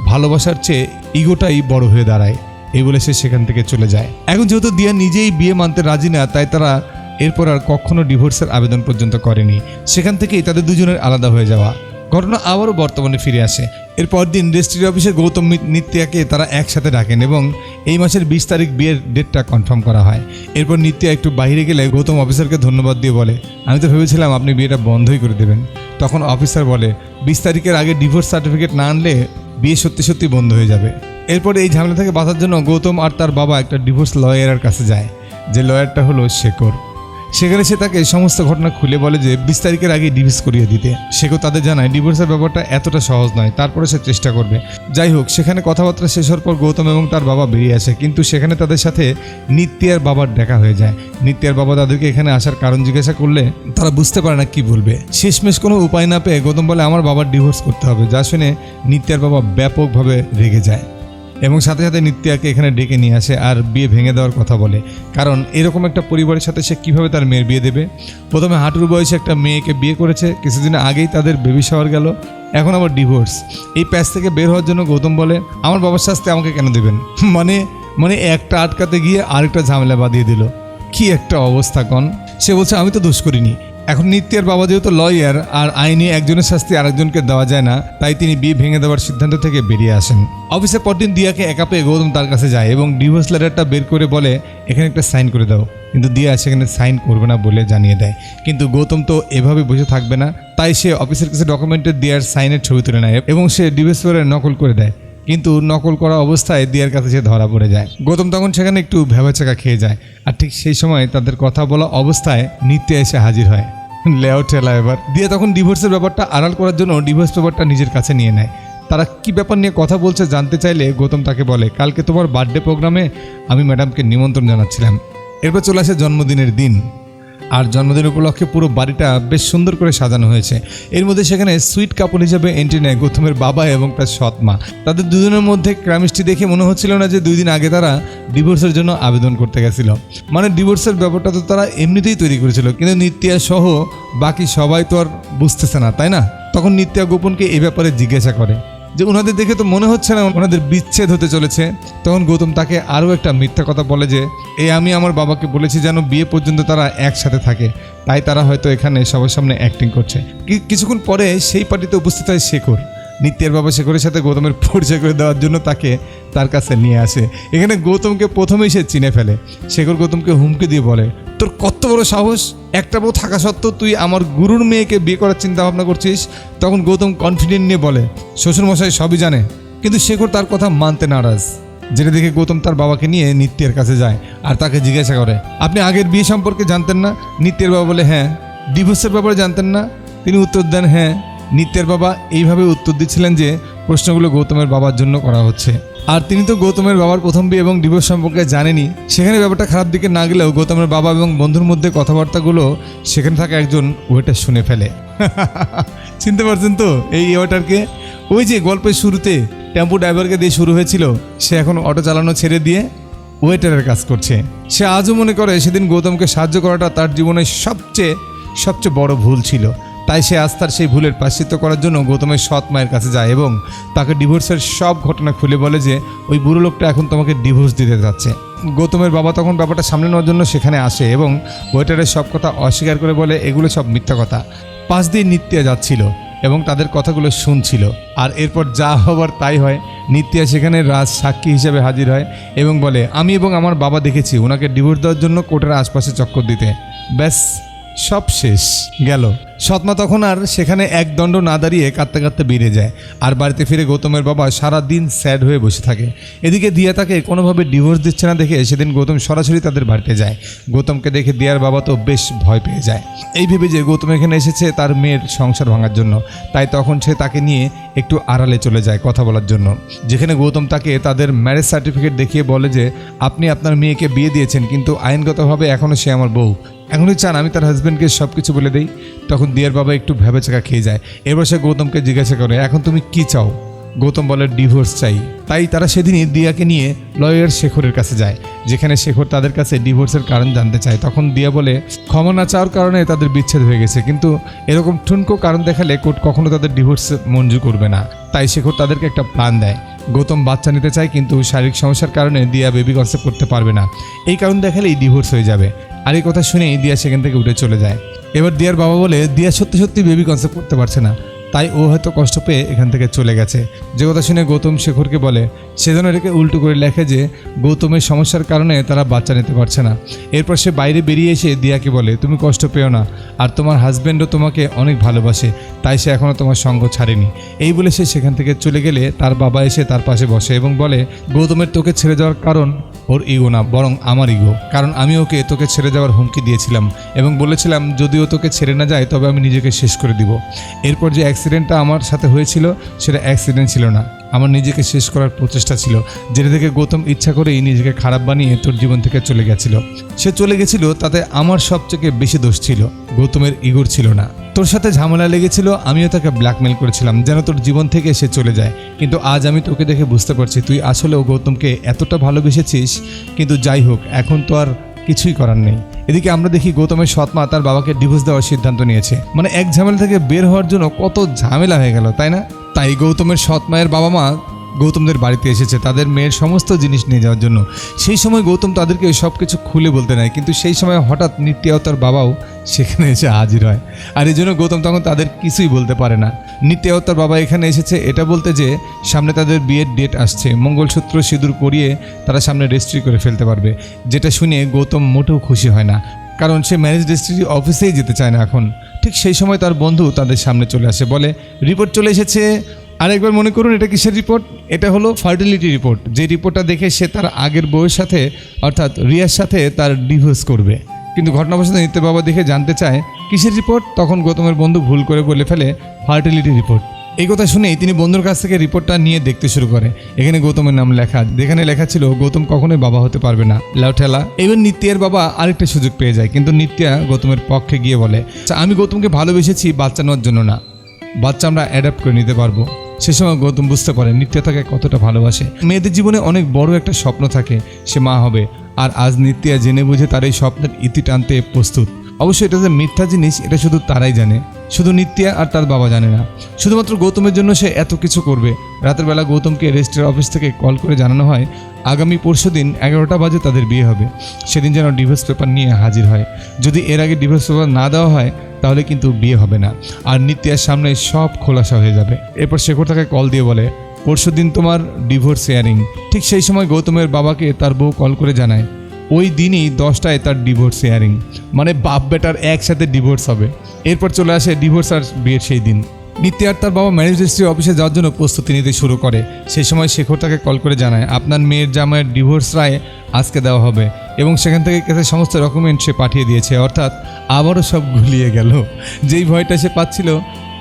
ভালোবাসার চেয়ে ইগোটাই বড় হয়ে দাঁড়ায়। এই বলে সে সেখান থেকে চলে যায়। এখন যেহেতু দিয়া নিজেই বিয়ে মানতে রাজি না, তাই তারা এরপর আর কখনো ডিভোর্সের আবেদন পর্যন্ত করেনি। সেখান থেকেই তাদের দুজনের আলাদা হয়ে যাওয়া। ঘটনা আবারও বর্তমানে ফিরে আসে। এরপর দিন রেজিস্ট্রি অফিসে গৌতম নিত্যাকে তারা একসাথে ডাকেন এবং এই মাসের 20 তারিখ বিয়ের ডেটটা কনফার্ম করা হয়। এরপর নিত্যা একটু বাইরে গেলে গৌতম অফিসারকে ধন্যবাদ দিয়ে বলে, আমি তো ভেবেছিলাম আপনি বিয়েটা বন্ধই করে দেবেন। তখন অফিসার বলে, 20 তারিখের আগে ডিভোর্স সার্টিফিকেট না আনলে বিয়ে সত্যি সত্যি বন্ধ হয়ে যাবে। এরপর এই ঝামেলা থেকে বাঁচার জন্য গৌতম আর তার বাবা একটা ডিভোর্স লয়ারের কাছে যায়, যে লয়ারটা হলো শেখর। সেখানে সে তাকে সমস্ত ঘটনা খুলে বলে যে 20 তারিখের আগে ডিভোর্স করিয়ে দিতে। সেও তাদের জানায় ডিভোর্সের ব্যাপারটা এতটা সহজ নয়, তারপরে সে চেষ্টা করবে। যাই হোক, সেখানে কথাবার্তা শেষ হওয়ার পর গৌতম এবং তার বাবা বেরিয়ে আসে, কিন্তু সেখানে তাদের সাথে নিত্যার বাবার দেখা হয়ে যায়। নিত্যার বাবা তাদেরকে এখানে আসার কারণ জিজ্ঞাসা করলে তারা বুঝতে পারে না কি বলবে। শেষমেশ কোনো উপায় না পেয়ে গৌতম বলে, আমার বাবার ডিভোর্স করতে হবে, যা শুনে নিত্যার বাবা ব্যাপকভাবে রেগে যায় এবং সাথে সাথে নিত্যাকে এখানে ডেকে নিয়ে আসে আর বিয়ে ভেঙে দেওয়ার কথা বলে। কারণ এরকম একটা পরিবারের সাথে সে কীভাবে তার মেয়ের বিয়ে দেবে? প্রথমে হাঁটুর বয়সে একটা মেয়েকে বিয়ে করেছে, কিছুদিন আগেই তাদের বেবি শাওয়ার গেল, এখন আবার ডিভোর্স। এই প্যাচ থেকে বের হওয়ার জন্য গৌতম বলে, আমার বাবার শাস্তি আমাকে কেন দেবেন? মানে একটা আটকাতে গিয়ে আরেকটা ঝামেলা বাঁধিয়ে দিল। কি একটা অবস্থা কন! সে বলছে, আমি তো দোষ করিনি। এখন নিত্যার বাবা যেহেতু লয়ার আর আইনে একজনের শাস্তি আরেকজনকে দেওয়া যায় না, তাই তিনি বিয়ে ভেঙে দেওয়ার সিদ্ধান্ত থেকে বেরিয়ে আসেন। অফিসে পরদিন দিয়াকে একা পেয়ে গৌতম তার কাছে যায় এবং ডিভোর্স লেটারটা বের করে বলে, এখানে একটা সাইন করে দাও। কিন্তু দিয়া সেখানে সাইন করবে না বলে জানিয়ে দেয়। কিন্তু গৌতম তো এভাবে বসে থাকবে না, তাই সে অফিসের কিছু ডকুমেন্টে দিয়ার সাইনের ছবি তুলে নেয় এবং সে ডিভোর্স পেপারের নকল করে দেয়। কিন্তু নকল করা অবস্থায় দিয়ার কাছে সে ধরা পড়ে যায়। গৌতম তখন সেখানে একটু ভেবাচাকা খেয়ে যায়, আর ঠিক সেই সময় তাদের কথা বলা অবস্থায় নিত্যা এসে হাজির হয়। লেও ঠেলা এবার। দিয়া তখন ডিভোর্সের ব্যাপারটা আড়াল করার জন্য ডিভোর্স পেপারটা নিজের কাছে নিয়ে নেয়। তারা কি ব্যাপার নিয়ে কথা বলছে জানতে চাইলে গৌতম তাকে বলে, কালকে তোমার বার্থডে প্রোগ্রামে আমি ম্যাডামকে নিমন্ত্রণ জানাচ্ছিলাম। এরপর চলে আসে জন্মদিনের দিন, আর জন্মদিন উপলক্ষে পুরো বাড়িটা বেশ সুন্দর করে সাজানো হয়েছে। এর মধ্যে সেখানে সুইট কাপল হিসেবে এন্ট্রি নেয় গৌতমের বাবা এবং তার সৎ মা। তাদের দুজনের মধ্যে কেমিস্ট্রি দেখে মনে হচ্ছিল না যে 2 দিন আগে তারা ডিভোর্সের জন্য আবেদন করতে গেছিল। মানে ডিভোর্সের ব্যাপারটা তো তারা এমনিতেই তৈরি করেছিল, কিন্তু নিত্যা সহ বাকি সবাই তো আর বুঝতেছে না, তাই না? তখন নিত্যা গোপনকে এই ব্যাপারে জিজ্ঞাসা করে যে ওনাদের দেখে তো মনে হচ্ছে না ওনাদের বিচ্ছেদ হতে চলেছে। তখন গৌতম তাকে আরও একটা মিথ্যা কথা বলে যে আমি আমার বাবাকে বলেছি যেন বিয়ে পর্যন্ত তারা একসাথে থাকে, তাই তারা হয়তো এখানে সবার সামনে অ্যাক্টিং করছে। কিছুক্ষণ পরে সেই পার্টিতে উপস্থিত হয় শেখর। নিত্যের বাবা শেখরের সাথে গৌতমের পরিচয় করে দেওয়ার জন্য তাকে তার কাছে নিয়ে আসে। এখানে গৌতমকে প্রথমেই সে চিনে ফেলে। শেখর গৌতমকে হুমকি দিয়ে বলে, তোর কত বড় সাহস, একটা বউ থাকা সত্ত্বেও তুই আমার গুরুর মেয়েকে বিয়ে করার চিন্তা ভাবনা করছিস? তখন গৌতম কনফিডেন্ট নিয়ে বলে, শ্বশুরমশাই সবই জানে। কিন্তু শেখর তার কথা মানতে নারাজ, যেটা দেখে গৌতম তার বাবাকে নিয়ে নিত্যের কাছে যায় আর তাকে জিজ্ঞাসা করে, আপনি আগের বিয়ে সম্পর্কে জানতেন না? নিত্যের বাবা বলে, হ্যাঁ। ডিভোর্সের ব্যাপারে জানতেন না? তিনি উত্তর দেন, হ্যাঁ। নিত্যের বাবা এইভাবে উত্তর দিচ্ছিলেন যে প্রশ্নগুলো গৌতমের বাবার জন্য করা হচ্ছে। আর তিনি তো গৌতমের বাবার প্রথম বিয়ে এবং ডিভোর্স সম্পর্কে জানেনি। সেখানে ব্যাপারটা খারাপ দিকে না গেলেও গৌতমের বাবা এবং বন্ধুর মধ্যে কথাবার্তাগুলো সেখানে থাকা একজন ওয়েটার শুনে ফেলে। চিনতে পারছেন তো এই ওয়েটারকে? ওই যে গল্পের শুরুতে টেম্পো ড্রাইভারকে দিয়ে শুরু হয়েছিল, সে এখন অটো চালানো ছেড়ে দিয়ে ওয়েটারের কাজ করছে। সে আজও মনে করে সেদিন গৌতমকে সাহায্য করাটা তার জীবনের সবচেয়ে বড় ভুল ছিল। তাই সে আজ তার সেই ভুলের প্রায়শ্চিত্ত করার জন্য গৌতমের সৎ মায়ের কাছে যায় এবং তাকে ডিভোর্সের সব ঘটনা খুলে বলে যে ওই বুড়ো লোকটা এখন তোমাকে ডিভোর্স দিতে যাচ্ছে। গৌতমের বাবা তখন ব্যাপারটা সামলে নেওয়ার জন্য সেখানে আসে এবং ওয়েটারের সব কথা অস্বীকার করে বলে এগুলো সব মিথ্যা কথা। পাশ দিয়ে নিত্যা যাচ্ছিল এবং তাদের কথাগুলো শুনছিল। আর এরপর যা হবার তাই হয়। নিত্যা সেখানে রাজ সাক্ষী হিসেবে হাজির হয় এবং বলে আমি এবং আমার বাবা দেখেছি ওনাকে ডিভোর্স দেওয়ার জন্য কোর্টের আশপাশে চক্কর দিতে। ব্যাস, সব শেষ গেল। সৎমা তখন আর সেখানে এক দণ্ড না দাঁড়িয়ে কাঁদতে কাঁদতে বেরিয়ে যায়। আর বাড়িতে ফিরে গৌতমের বাবা সারা দিন স্যাড হয়ে বসে থাকে। এদিকে দিয়া তাকে কোনোভাবে ডিভোর্স দিচ্ছে না দেখে সেদিন গৌতম সরাসরি তাদের বাড়িতে যায়। গৌতমকে দেখে দিয়ার বাবা তো বেশ ভয় পেয়ে যায়। এই ভেবে যে গৌতম এখানে এসেছে তার মেয়ের সংসার ভাঙার জন্য, তাই তখন সে তাকে নিয়ে একটু আড়ালে চলে যায় কথা বলার জন্য। যেখানে গৌতম তাকে তাদের ম্যারেজ সার্টিফিকেট দেখিয়ে বলে যে আপনি আপনার মেয়েকে বিয়ে দিয়েছেন, কিন্তু আইনগতভাবে এখনও সে আমার বউ। এখনই চান আমি তার হাজব্যান্ডকে সব কিছু বলে দিই? তখন দিয়ার বাবা একটু ভেবেচাকা খেয়ে যায়। এবার সে গৌতমকে জিজ্ঞাসা করে এখন তুমি কি চাও? গৌতম বলে ডিভোর্স চাই। তাই তারা সেদিনই দিয়াকে নিয়ে লয়ার শেখরের কাছে যায়, যেখানে শেখর তাদের কাছে ডিভোর্সের কারণ জানতে চায়। তখন দিয়া বলে ক্ষমা না চাওয়ার কারণে তাদের বিচ্ছেদ হয়ে গেছে, কিন্তু এরকম ঠুনকো কারণ দেখালে কোর্ট কখনো তাদের ডিভোর্স মঞ্জুর করবে না। তাই শেখর তাদেরকে একটা প্ল্যান দেয়। গৌতম বাচ্চা নিতে চায়, কিন্তু শারীরিক সমস্যার কারণে দিয়া বেবি কনসেপ্ট করতে পারবে না। এই কারণ দেখালেই ডিভোর্স হয়ে যাবে। আর এই কথা শুনেই দিয়া সেখান থেকে উঠে চলে যায়। এবার দিয়ার বাবা বলে দিয়া সত্যি বেবি কনসেপ্ট করতে পারছে না, তাই ও হয়তো কষ্ট পেয়ে এখান থেকে চলে গেছে। যে কথা শুনে গৌতম শেখরকে বলে সেজন্য এটাকে উল্টো করে লেখে যে গৌতমের সমস্যার কারণে তারা বাচ্চা নিতে পারছে না। এরপর সে বাইরে বেরিয়ে এসে দিয়াকে বলে তুমি কষ্ট পেও না, আর তোমার হাজব্যান্ডও তোমাকে অনেক ভালোবাসে, তাই সে এখনও তোমার সঙ্গ ছাড়েনি। এই বলে সে সেখান থেকে চলে গেলে তার বাবা এসে তার পাশে বসে এবং বলে গৌতমের তোকে ছেড়ে যাওয়ার কারণ ওর ইগো না, বরং আমার ইগো। কারণ আমি ওকে তোকে ছেড়ে যাওয়ার হুমকি দিয়েছিলাম এবং বলেছিলাম যদি ও তোকে ছেড়ে না যায় তবে আমি নিজেকে শেষ করে দিব। এরপর যে অ্যাক্সিডেন্টটা আমার সাথে হয়েছিল সেটা অ্যাক্সিডেন্ট ছিল না, আমার নিজেকে শেষ করার প্রচেষ্টা ছিল, যেটা থেকে গৌতম ইচ্ছা করেই নিজেকে খারাপ বানিয়ে তোর জীবন থেকে চলে গেছিল। সে চলে গেছিল তাতে আমার সবচেয়ে বেশি দোষ ছিল, গৌতমের ইগোর ছিল না। তোর সাথে ঝামেলা লেগেছিল, আমিও তাকে ব্ল্যাকমেল করেছিলাম যেন তোর জীবন থেকে সে চলে যায়। কিন্তু আজ আমি তোকে দেখে বুঝতে পারছি তুই আসলেও গৌতমকে এতটা ভালোবেসেছিস। কিন্তু যাই হোক, এখন তো আর কিছুই করার নেই। এদিকে আমরা দেখি গৌতমের সৎমা তার বাবাকে ডিভোর্স দেওয়ার সিদ্ধান্ত নিয়েছে। মানে এক ঝামেলা থেকে বের হওয়ার জন্য কত ঝামেলা হয়ে গেল, তাই না? তাই গৌতমের সৎ মায়ের বাবা মা গৌতমদের বাড়িতে এসেছে তাদের মেয়ের সমস্ত জিনিস নিয়ে যাওয়ার জন্য। সেই সময় গৌতম তাদেরকে সব কিছু খুলে বলতে নেয়, কিন্তু সেই সময় হঠাৎ নিত্যা ও তার বাবাও সেখানে এসে হাজির হয়। আর এই জন্য গৌতম তখন তাদের কিছুই বলতে পারে না। নিত্যা ও তার বাবা এখানে এসেছে এটা বলতে যে সামনে তাদের বিয়ের ডেট আসছে, মঙ্গলসূত্র সিঁদুর পরিয়ে তারা সামনে রেজিস্ট্রি করে ফেলতে পারবে। যেটা শুনে গৌতম মোটেও খুশি হয় না, কারণ সে ম্যারেজ রেজিস্ট্রি অফিসেই যেতে চায় না এখন। ঠিক সেই সময় তার বন্ধু তাদের সামনে চলে আসে, বলে রিপোর্ট চলে এসেছে। আরেকবার মনে করুন এটা কিসের রিপোর্ট? এটা হলো ফার্টিলিটি রিপোর্ট। যে রিপোর্টটা দেখে সে তার আগের বউয়ের সাথে অর্থাৎ রিয়ার সাথে তার ডিভোর্স করবে। কিন্তু ঘটনাবশত নিত্য বাবা দেখে জানতে চায় কিসের রিপোর্ট, তখন গৌতমের বন্ধু ভুল করে বলে ফেলে ফার্টিলিটি রিপোর্ট। এই কথা শুনেই তিনি বন্ধুর কাছ থেকে রিপোর্টটা নিয়ে দেখতে শুরু করে। এখানে গৌতমের নাম লেখা, যেখানে লেখা ছিল গৌতম কখনোই বাবা হতে পারবে না, লাউঠেলা। এবার নিত্যার বাবা আরেকটা সুযোগ পেয়ে যায়, কিন্তু নিত্যা গৌতমের পক্ষে গিয়ে বলে আমি গৌতমকে ভালোবেসেছি বাচ্চা নেওয়ার জন্য না, বাচ্চা আমরা অ্যাডাপ্ট করে নিতে পারবো। সে সময় গৌতম বুঝতে পারে নিত্যা তাকে কতটা ভালোবাসে। মেয়েদের জীবনে অনেক বড় একটা স্বপ্ন থাকে, সে মা হবে। আর আজ নিত্যা জেনে বুঝে তার এই স্বপ্নের ইতি টানতে প্রস্তুত। অবশ্যই এটা যে মিথ্যা জিনিস এটা শুধু তারাই জানে, শুধু নিত্যা আর তার বাবা জানে না। শুধুমাত্র গৌতমের জন্য সে এত কিছু করবে। রাতের বেলা গৌতমকে রেজিস্ট্রার অফিস থেকে কল করে জানানো হয় আগামী পরশুদিন 11টা বাজে তাদের বিয়ে হবে। সেদিন যেন ডিভোর্স পেপার নিয়ে হাজির হয়। যদি এর আগে ডিভোর্স পেপার না দেওয়া হয় তাহলে কিন্তু বিয়ে হবে না, আর নিত্যার সামনে সব খোলাসা হয়ে যাবে। এরপর শেখর তাকে কল দিয়ে বলে পরশুদিন তোমার ডিভোর্স হিয়ারিং। ঠিক সেই সময় গৌতমের বাবাকে তার বউ কল করে জানায় ওই দিনই 10টায় তার ডিভোর্স হিয়ারিং, মানে বাপ বেটার একসাথে ডিভোর্স হবে। এরপর চলে আসে ডিভোর্স আর বিয়ের সেই দিন। নিত্যা আর তার বাবা ম্যারেজ রেজিস্ট্রি অফিসে যাওয়ার জন্য প্রস্তুতি নিতে শুরু করে। সেই সময় শেখর তাকে কল করে জানায় আপনার মেয়ের জামাইয়ের ডিভোর্স রায় আজকে দেওয়া হবে, এবং সেখান থেকে সমস্ত ডকুমেন্ট সে পাঠিয়ে দিয়েছে। অর্থাৎ আবারও সব গুলিয়ে গেল। যেই ভয়টা সে পাচ্ছিল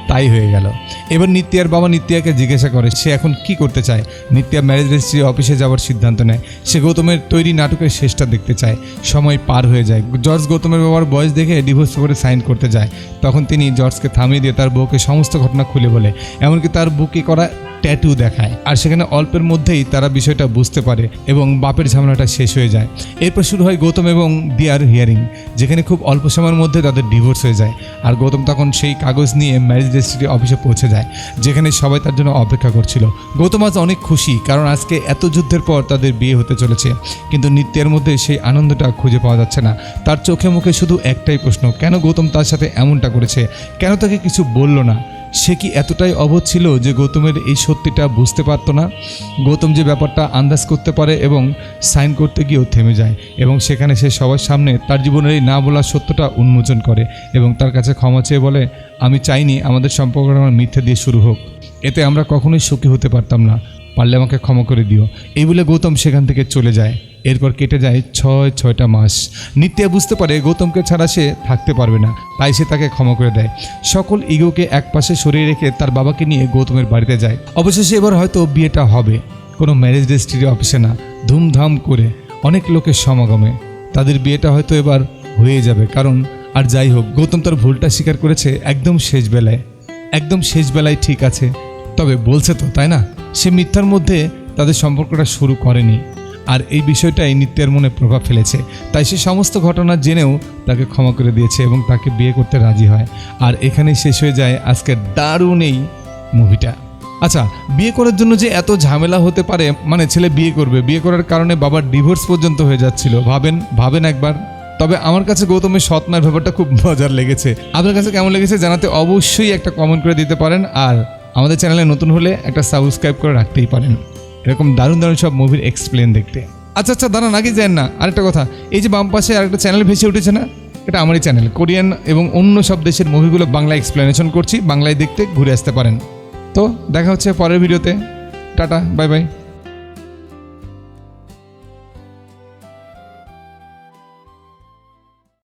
তাই হয়ে গেল। এবার নিত্যার বাবা নিত্যাকে জিজ্ঞাসা করে সে এখন কি করতে চায়। নিত্যা ম্যারেজ রেজিস্ট্রি অফিসে যাওয়ার সিদ্ধান্ত নেয়। সে গৌতমের তৈরি নাটকের শেষটা দেখতে চায়। সময় পার হয়ে যায়। জর্জ গৌতমের বাবার বয়স দেখে ডিভোর্স পেপারে সাইন করতে যায়। তখন তিনি জর্জকে থামিয়ে দিয়ে তার বউকে সমস্ত ঘটনা খুলে বলে, এমনকি তার বুকে করা ট্যাটু দেখায়। আর সেখানে অল্পের মধ্যেই তারা বিষয়টা বুঝতে পারে এবং বাপের ঝামেলাটা শেষ হয়ে যায়। এরপর শুরু হয় গৌতম এবং দিয়ার হিয়ারিং, যেখানে খুব অল্প সময়ের মধ্যে তাদের ডিভোর্স হয়ে যায়। আর গৌতম তখন সেই কাগজ নিয়ে ম্যারেজ রেজিস্ট্রি অফিসে পৌঁছে যায়, যেখানে সবাই তার জন্য অপেক্ষা করছিল। গৌতম আজ অনেক খুশি, কারণ আজকে এত যুদ্ধের পর তাদের বিয়ে হতে চলেছে। কিন্তু নিত্যের মধ্যে সেই আনন্দটা খুঁজে পাওয়া যাচ্ছে না। তার চোখে মুখে শুধু একটাই প্রশ্ন, কেন গৌতম তার সাথে এমনটা করেছে, কেন তাকে কিছু বলল না। সে কি এতটাই অবোধ ছিল যে গৌতমের এই সত্যিটা বুঝতে পারতো না? গৌতম যে ব্যাপারটা আন্দাজ করতে পারে এবং সাইন করতে গিয়েও থেমে যায়, এবং সেখানে সে সবার সামনে তার জীবনের এই না বলা সত্যটা উন্মোচন করে এবং তার কাছে ক্ষমা চেয়ে বলে, আমি চাইনি আমাদের সম্পর্কটা আমার মিথ্যে দিয়ে শুরু হোক, এতে আমরা কখনোই সুখী হতে পারতাম না, পারলে আমাকে ক্ষমা করে দিও। এই বলে গৌতম সেখান থেকে চলে যায়। এরপর কেটে যায় 6টা মাস। নিত্যা বুঝতে পারে গৌতমকে ছাড়া সে থাকতে পারবে না, তাই সে তাকে ক্ষমা করে দেয়। সকল ইগোকে একপাশে সরিয়ে রেখে তার বাবাকে নিয়ে গৌতমের বাড়িতে যায়। অবশেষে এবার হয়তো বিয়েটা হবে, কোনো ম্যারেজ রেজিস্ট্রি অফিসে না, ধুমধাম করে অনেক লোকের সমাগমে তাদের বিয়েটা হয়তো এবার হয়ে যাবে। কারণ আর যাই হোক, গৌতম তার ভুলটা স্বীকার করেছে একদম শেষ বেলায় ঠিক আছে, তবে বলছে তো, তাই না? সে মিথ্যার মধ্যে তাদের সম্পর্কটা শুরু করেনি। আর এই বিষয়টাই নিত্যের মনে প্রভাব ফেলেছে, তাই সে সমস্ত ঘটনা জেনেও তাকে ক্ষমা করে দিয়েছে এবং তাকে বিয়ে করতে রাজি হয়। আর এখানেই শেষ হয়ে যায় আজকের দারুণ এই মুভিটা। আচ্ছা, বিয়ে করার জন্য যে এত ঝামেলা হতে পারে, মানে ছেলে বিয়ে করবে, বিয়ে করার কারণে বাবার ডিভোর্স পর্যন্ত হয়ে যাচ্ছিল, ভাবেন একবার। তবে আমার কাছে গৌতমের সৎমার ব্যাপারটা খুব মজার লেগেছে। আপনার কাছে কেমন লেগেছে জানাতে অবশ্যই একটা কমেন্ট করে দিতে পারেন। আর আমাদের চ্যানেলে নতুন হলে একটা সাবস্ক্রাইব করে রাখতেই পারেন এরকম দারুণ সব মুভির এক্সপ্লেন দেখতে। আচ্ছা দাঁড়ান, আগে যান না, আরেকটা কথা, এই যে বাম পাশে আরেকটা চ্যানেল ভেসে উঠেছে না, এটা আমারই চ্যানেল। কোরিয়ান এবং অন্য সব দেশের মুভিগুলো বাংলা এক্সপ্লেনেশন করছি, বাংলায় দেখতে ঘুরে আসতে পারেন। তো দেখা হচ্ছে পরের ভিডিওতে। Tata, bye bye.